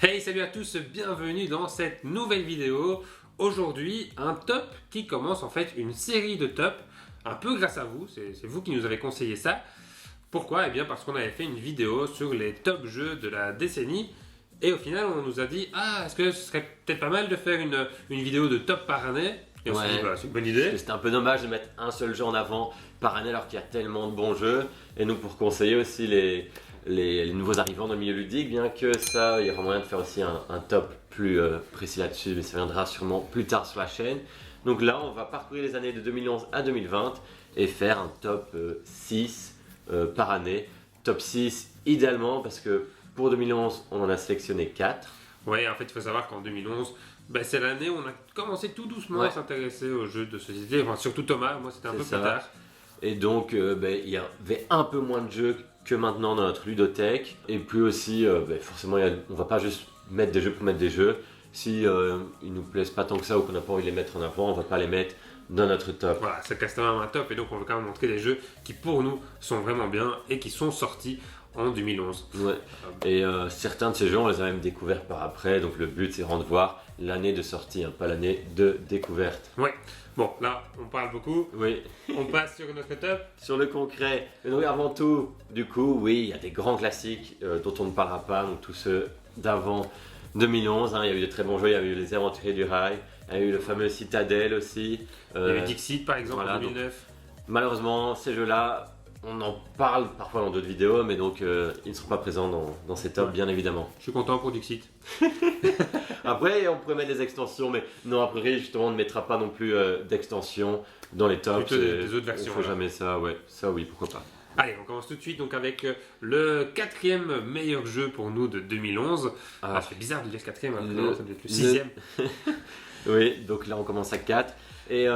Hey, salut à tous, bienvenue dans cette nouvelle vidéo. Aujourd'hui, un top qui commence en fait une série de tops, un peu grâce à vous, c'est vous qui nous avez conseillé ça. Pourquoi? Eh bien parce qu'on avait fait une vidéo sur les top jeux de la décennie et au final on nous a dit est-ce que ce serait peut-être pas mal de faire une vidéo de top par année? Et on s'est dit c'est une bonne idée. C'était un peu dommage de mettre un seul jeu en avant par année alors qu'il y a tellement de bons jeux. Et nous pour conseiller aussi les nouveaux arrivants dans le milieu ludique, bien que ça, il y aura moyen de faire aussi un top plus précis là-dessus, mais ça viendra sûrement plus tard sur la chaîne. Donc là, on va parcourir les années de 2011 à 2020 et faire un top 6 par année. Top 6 idéalement parce que pour 2011, on en a sélectionné 4. Ouais, en fait, il faut savoir qu'en 2011, c'est l'année où on a commencé tout doucement à s'intéresser aux jeux de société. Enfin, surtout Thomas, moi c'était un peu plus tard. Et donc, il y avait un peu moins de jeux que maintenant dans notre ludothèque. Et puis aussi, forcément, on va pas juste mettre des jeux pour mettre des jeux. Si ils nous plaisent pas tant que ça ou qu'on n'a pas envie de les mettre en avant, on va pas les mettre dans notre top. Voilà, ça casse quand même un top et donc on veut quand même montrer des jeux qui pour nous sont vraiment bien et qui sont sortis en 2011. Ouais. Et certains de ces jeux, on les a même découverts par après. Donc le but, c'est de voir l'année de sortie, pas l'année de découverte. Ouais. Bon, là, on parle beaucoup. Oui. On passe sur notre top. Sur le concret. Mais donc, avant tout, du coup, oui, il y a des grands classiques dont on ne parlera pas. Donc tous ceux d'avant 2011. Il y a eu de très bons jeux. Il y a eu Les Aventuriers du Rail. Il y a eu le fameux Citadel aussi. Il y a eu Dixit par exemple en 2009. Donc, malheureusement, ces jeux-là, on en parle parfois dans d'autres vidéos, mais donc ils ne seront pas présents dans ces tops, bien évidemment. Je suis content pour Dixit. Après, on pourrait mettre des extensions, mais non, après, justement, on ne mettra pas non plus d'extensions dans les tops. Plutôt des autres versions. On ne fait jamais ça, ouais. Ça, oui, pourquoi pas. Allez, on commence tout de suite donc avec le quatrième meilleur jeu pour nous de 2011. Ça fait bizarre de dire quatrième, ça doit être le sixième. Oui, donc là on commence à 4. Et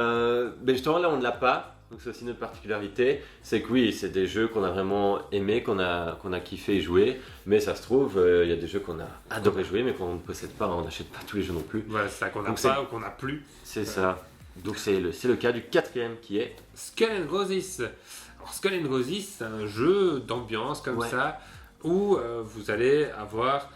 justement là on ne l'a pas. Donc c'est aussi notre particularité, c'est que oui, c'est des jeux qu'on a vraiment aimé, qu'on a kiffé jouer, mais ça se trouve, il y a des jeux qu'on a adoré jouer, mais qu'on ne possède pas, on n'achète pas tous les jeux non plus. Voilà, c'est ça qu'on n'a pas ou qu'on n'a plus. C'est ça. Donc c'est le cas du quatrième qui est Skull and Roses. Alors, Skull and Roses, c'est un jeu d'ambiance comme ça, où vous allez avoir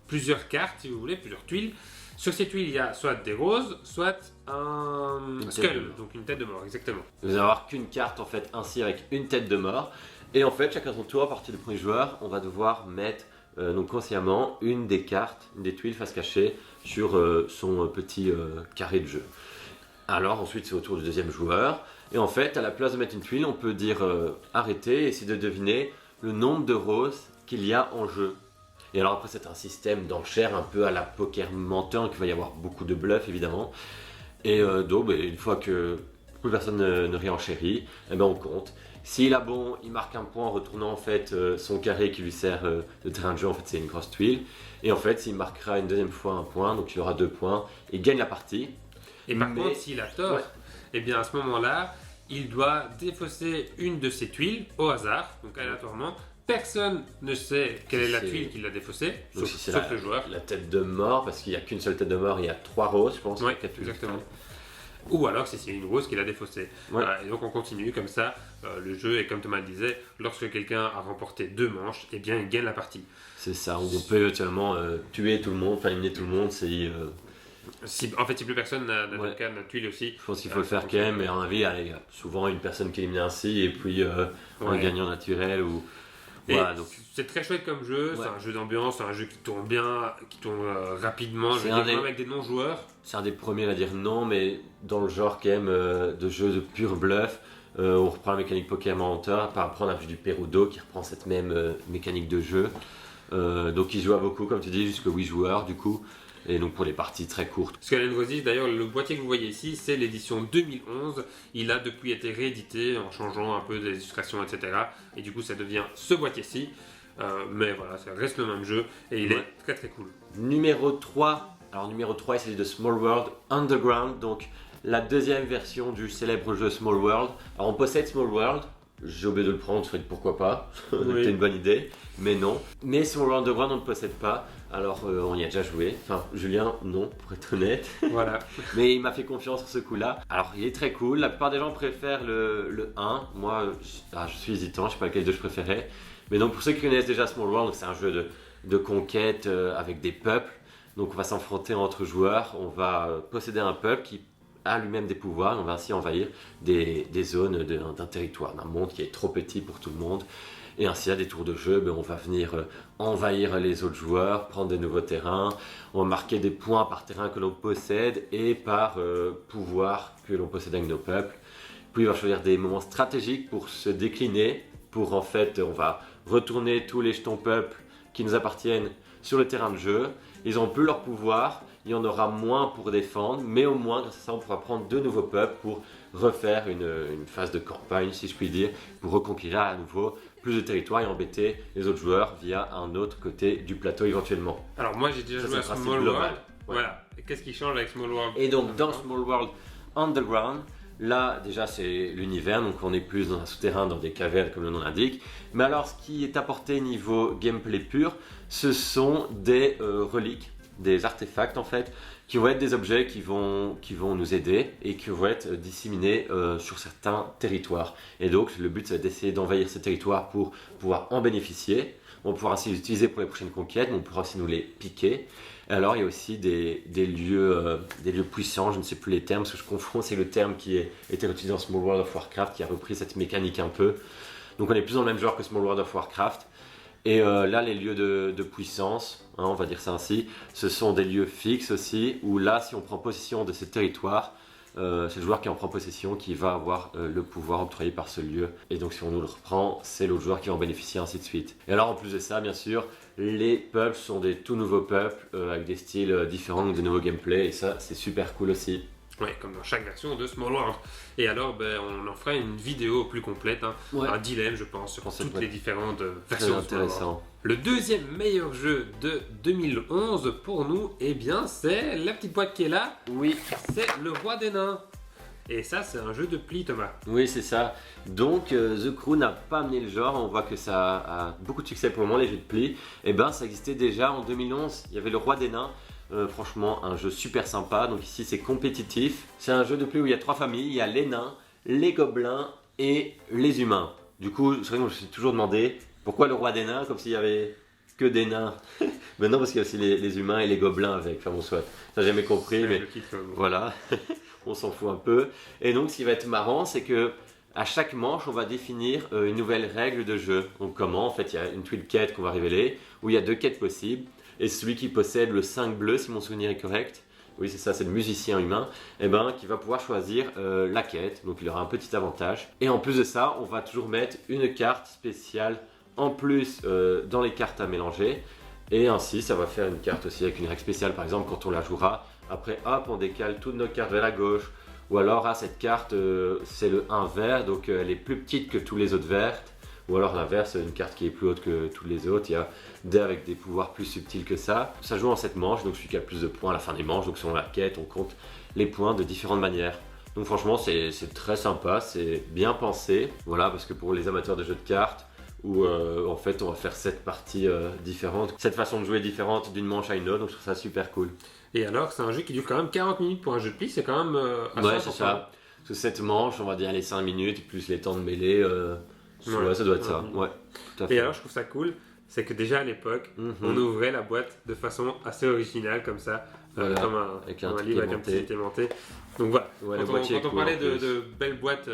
plusieurs cartes, si vous voulez, plusieurs tuiles. Sur ces tuiles, il y a soit des roses, soit un skull, donc une tête de mort, exactement. Vous allez avoir qu'une carte en fait, ainsi avec une tête de mort. Et en fait, chacun son tour, à partir du premier joueur, on va devoir mettre donc consciemment une des cartes, une des tuiles face cachée sur son petit carré de jeu. Alors ensuite, c'est au tour du deuxième joueur. Et en fait, à la place de mettre une tuile, on peut dire arrêter et essayer de deviner le nombre de roses qu'il y a en jeu. Et alors après c'est un système d'enchères un peu à la poker menteur, donc il va y avoir beaucoup de bluffs évidemment. Et donc une fois que plus personne ne réenchérit, on compte. S'il a bon, il marque un point en retournant en fait son carré qui lui sert de terrain de jeu, en fait c'est une grosse tuile. Et en fait s'il marquera une deuxième fois un point, donc il aura 2 points, il gagne la partie. Et par contre s'il a tort, et bien à ce moment-là, il doit défausser une de ses tuiles au hasard, donc aléatoirement. Personne ne sait quelle est la tuile qui l'a défaussée, sauf le joueur. La tête de mort, parce qu'il n'y a qu'une seule tête de mort, il y a 3 roses, je pense. Oui, exactement. Ou alors c'est une rose qui l'a défaussée. Et donc on continue comme ça. Le jeu, et comme Thomas le disait, lorsque quelqu'un a remporté 2 manches, il gagne la partie. C'est ça, on peut actuellement tuer tout le monde, enfin éliminer tout le monde, si plus personne n'a de tuile aussi. Je pense qu'il faut le faire quand même, mais à mon avis, il y a souvent une personne qui élimine ainsi, et puis un gagnant naturel ou... Voilà, donc c'est très chouette comme jeu, c'est un jeu d'ambiance, c'est un jeu qui tourne bien, qui tourne rapidement, même avec des non-joueurs. C'est un des premiers à dire non, mais dans le genre quand même de jeu de pur bluff, on reprend la mécanique poker menteur, par après on a vu du Perudo qui reprend cette même mécanique de jeu. Donc il joue à beaucoup, comme tu dis, jusqu'à 8 joueurs du coup. Et donc pour les parties très courtes. Skull and Roses, d'ailleurs, le boîtier que vous voyez ici, c'est l'édition 2011. Il a depuis été réédité en changeant un peu des illustrations, etc. Et du coup, ça devient ce boîtier-ci. Mais voilà, ça reste le même jeu et il est très très cool. Numéro 3. Alors numéro 3, il s'agit de Small World Underground. Donc la deuxième version du célèbre jeu Small World. Alors on possède Small World. J'ai oublié de le prendre, pourquoi pas. C'était une bonne idée, mais non. Mais Small World Underground, on ne possède pas. Alors on y a déjà joué, enfin Julien non pour être honnête. Voilà. Mais il m'a fait confiance sur ce coup là. Alors il est très cool, la plupart des gens préfèrent le 1. Moi je suis hésitant, je sais pas lequel de je préférais. Mais donc pour ceux qui connaissent déjà Small World, c'est un jeu de conquête avec des peuples. Donc on va s'affronter entre joueurs, on va posséder un peuple qui a lui-même des pouvoirs, on va ainsi envahir des zones d'un territoire, d'un monde qui est trop petit pour tout le monde. Et ainsi à des tours de jeu, on va venir envahir les autres joueurs, prendre des nouveaux terrains, on va marquer des points par terrain que l'on possède et par pouvoir que l'on possède avec nos peuples. Puis on va choisir des moments stratégiques pour se décliner, pour en fait on va retourner tous les jetons peuples qui nous appartiennent sur le terrain de jeu. Ils n'auront plus leur pouvoir, il y en aura moins pour défendre, mais au moins grâce à ça on pourra prendre de nouveaux peuples pour refaire une phase de campagne, si je puis dire, pour reconquérir à nouveau plus de territoire et embêter les autres joueurs via un autre côté du plateau éventuellement. Alors moi j'ai déjà joué à Small World. Voilà. Et qu'est-ce qui change avec Small World? Et donc dans Small World Underground, là déjà c'est l'univers, donc on est plus dans un souterrain, dans des cavernes comme le nom l'indique. Mais alors ce qui est apporté niveau gameplay pur, ce sont des reliques, des artefacts en fait, qui vont être des objets qui vont nous aider et qui vont être disséminés sur certains territoires. Et donc le but c'est d'essayer d'envahir ces territoires pour pouvoir en bénéficier. On pourra ainsi les utiliser pour les prochaines conquêtes, mais on pourra aussi nous les piquer. Et alors il y a aussi des lieux puissants, je ne sais plus les termes, parce que je confonds, c'est le terme qui a été utilisé dans Small World of Warcraft, qui a repris cette mécanique un peu. Donc on est plus dans le même genre que Small World of Warcraft. Et là, les lieux de puissance, hein, on va dire ça ainsi, ce sont des lieux fixes aussi, où là, si on prend possession de ces territoires, c'est le joueur qui en prend possession qui va avoir le pouvoir octroyé par ce lieu. Et donc si on nous le reprend, c'est l'autre joueur qui va en bénéficier, ainsi de suite. Et alors en plus de ça, bien sûr, les peuples sont des tout nouveaux peuples, avec des styles différents, donc de nouveaux gameplays, et ça, c'est super cool aussi. Ouais, comme dans chaque version de Small World. Et alors, on en fera une vidéo plus complète, hein, un dilemme, je pense, sur toutes les différentes versions de Small World. Le deuxième meilleur jeu de 2011 pour nous, eh bien, c'est la petite boîte qui est là. Oui. C'est Le Roi des Nains. Et ça, c'est un jeu de pli, Thomas. Oui, c'est ça. Donc, The Crew n'a pas amené le genre. On voit que ça a beaucoup de succès pour le moment, les jeux de pli. Et ben, ça existait déjà en 2011. Il y avait Le Roi des Nains. Franchement, un jeu super sympa. Donc ici, c'est compétitif. C'est un jeu de pli où il y a 3 familles. Il y a les nains, les gobelins et les humains. Du coup, c'est vrai que je me suis toujours demandé pourquoi le roi des nains, comme s'il y avait que des nains. Mais non, parce qu'il y a aussi les humains et les gobelins avec. Enfin bon, soit. Ça, j'ai jamais compris, mais voilà. On s'en fout un peu. Et donc, ce qui va être marrant, c'est que à chaque manche, on va définir une nouvelle règle de jeu. Donc comment? En fait, il y a une tuile quête qu'on va révéler, où il y a 2 quêtes possibles. Et celui qui possède le 5 bleu, si mon souvenir est correct, oui c'est ça, c'est le musicien humain, et qui va pouvoir choisir la quête, donc il aura un petit avantage. Et en plus de ça, on va toujours mettre une carte spéciale en plus dans les cartes à mélanger. Et ainsi, ça va faire une carte aussi avec une règle spéciale, par exemple, quand on la jouera. Après, hop, on décale toutes nos cartes vers la gauche. Ou alors, cette carte, c'est le 1 vert, donc elle est plus petite que tous les autres vertes. Ou alors l'inverse, une carte qui est plus haute que toutes les autres. Il y a des avec des pouvoirs plus subtils que ça. Ça joue en 7 manches, donc celui qui a le plus de points à la fin des manches. Donc selon la quête, on compte les points de différentes manières. Donc franchement, c'est très sympa, c'est bien pensé. Voilà, parce que pour les amateurs de jeux de cartes, où en fait on va faire 7 parties différentes, 7 façons de jouer différentes d'une manche à une autre, donc je trouve ça super cool. Et alors, c'est un jeu qui dure quand même 40 minutes pour un jeu de pli, c'est quand même assez ouais, c'est ça. Parce que 7 manches, on va dire les 5 minutes, plus les temps de mêlée. Ouais, ça doit être ça. Ouais, tout à fait. Et alors, je trouve ça cool, c'est que déjà à l'époque, on ouvrait la boîte de façon assez originale, comme ça, voilà, comme un livre avec un petit aimanté. Donc voilà, quand on parlait de belles boîtes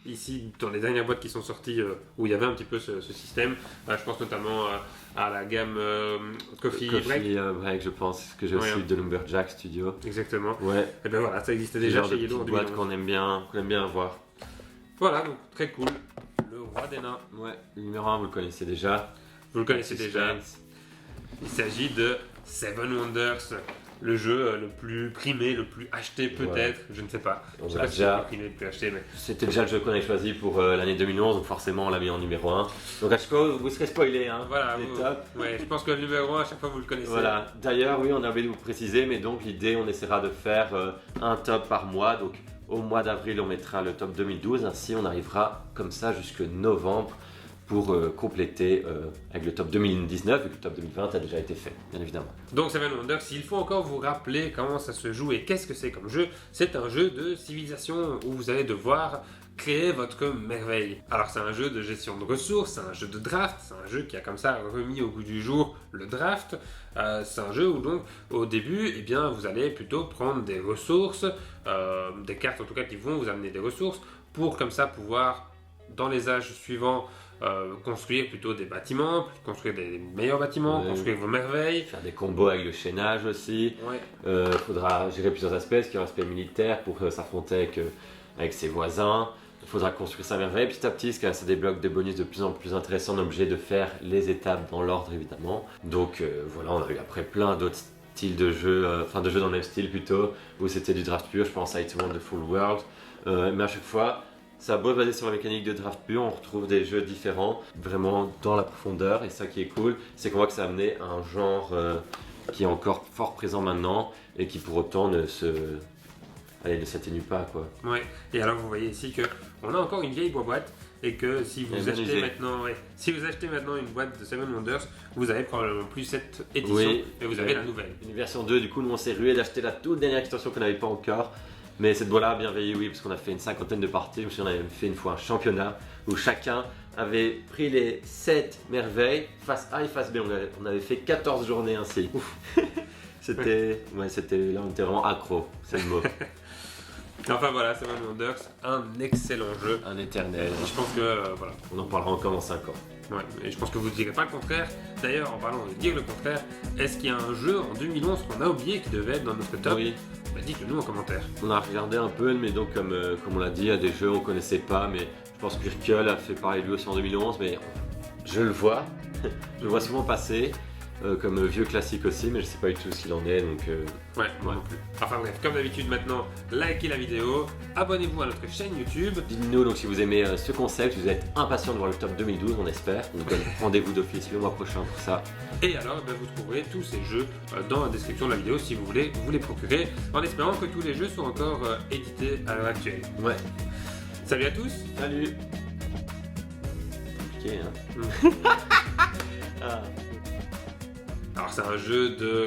ici, dans les dernières boîtes qui sont sorties, où il y avait un petit peu ce système, je pense notamment à la gamme Coffee Break, je pense, que j'ai aussi de Lumberjack Studio. Exactement. Ouais. Et ben voilà, ça existait déjà chez Yellow en 2011. Boîte qu'on aime bien avoir. Voilà, donc très cool. Le Roi des Nains. Ouais, le numéro 1, vous le connaissez déjà. Vous le connaissez déjà. Il s'agit de Seven Wonders, le jeu le plus primé, le plus acheté peut-être, je ne sais pas. On je sais pas si c'est le plus primé, le plus acheté, mais... C'était déjà le jeu qu'on avait choisi pour l'année 2011, donc forcément on l'a mis en numéro 1. Donc à chaque fois vous serez spoilé, hein. Voilà, ouais, je pense que le numéro 1 à chaque fois vous le connaissez. Voilà, d'ailleurs oui, on a oublié de vous préciser, mais donc l'idée on essaiera de faire un top par mois, donc au mois d'avril on mettra le top 2012, ainsi on arrivera comme ça jusque novembre pour compléter avec le top 2019, vu que le top 2020 a déjà été fait, bien évidemment. Donc Seven Wonders, s'il faut encore vous rappeler comment ça se joue et qu'est-ce que c'est comme jeu, c'est un jeu de civilisation où vous allez devoir créer votre merveille. Alors c'est un jeu de gestion de ressources, c'est un jeu de draft, c'est un jeu qui a comme ça remis au goût du jour le draft. C'est un jeu où donc au début, eh bien, vous allez plutôt prendre des ressources, des cartes en tout cas qui vont vous amener des ressources pour comme ça pouvoir dans les âges suivants construire plutôt des bâtiments, construire des meilleurs bâtiments, construire vos merveilles. Faire des combos avec le chaînage aussi. Ouais. Faudra gérer plusieurs aspects, ce qui est un aspect militaire pour s'affronter avec ses voisins. Il faudra construire sa merveille petit à petit, parce que ça débloque des bonus de plus en plus intéressants. On est obligé de faire les étapes dans l'ordre évidemment. Donc voilà, on a eu après plein d'autres styles de jeux, de jeux dans le même style plutôt, où c'était du draft pur. Je pense à It Wonderful World. Mais à chaque fois, ça a beau basé sur la mécanique de draft pur, on retrouve des jeux différents, vraiment dans la profondeur. Et ça qui est cool, c'est qu'on voit que ça a amené un genre qui est encore fort présent maintenant et qui pour autant ne s'atténue pas, quoi. Ouais. Et alors vous voyez ici que on a encore une vieille boîte et que si vous achetez maintenant une boîte de Seven Wonders, vous avez probablement plus cette édition et vous avez la nouvelle. Une version 2, du coup nous on s'est rué d'acheter la toute dernière extension qu'on n'avait pas encore. Mais cette boîte-là a bien veillé, oui, parce qu'on a fait une 50aine de parties. Je me souviens, on avait fait une fois un championnat où chacun avait pris les 7 merveilles, face A et face B. On avait fait 14 journées ainsi. C'était là, on était vraiment accro, c'est le mot. Enfin voilà, Seven Wonders, un excellent jeu. Un éternel. Et je pense que voilà. On en parlera encore dans 5 ans. Ouais, et je pense que vous ne direz pas le contraire. D'ailleurs, en parlant de dire le contraire, est-ce qu'il y a un jeu en 2011 qu'on a oublié qui devait être dans notre top? Oui. Bah, dites-le nous en commentaire. On a regardé un peu, mais donc comme on l'a dit, il y a des jeux on connaissait pas, mais je pense que Urkel a fait pareil lui aussi en 2011, mais je le vois, je le vois souvent passer. Comme vieux classique aussi, mais je sais pas du tout ce qu'il en est, donc ouais, moi non plus. Enfin bref, comme d'habitude maintenant, likez la vidéo, abonnez-vous à notre chaîne YouTube. Dites-nous donc si vous aimez ce concept, si vous êtes impatient de voir le top 2012, on espère. On vous donne rendez-vous d'office le mois prochain pour ça. Et alors, vous trouverez tous ces jeux dans la description de la vidéo si vous voulez vous les procurer, en espérant que tous les jeux sont encore édités à l'heure actuelle. Ouais. Salut à tous. Salut. Compliqué, hein. Alors c'est un jeu de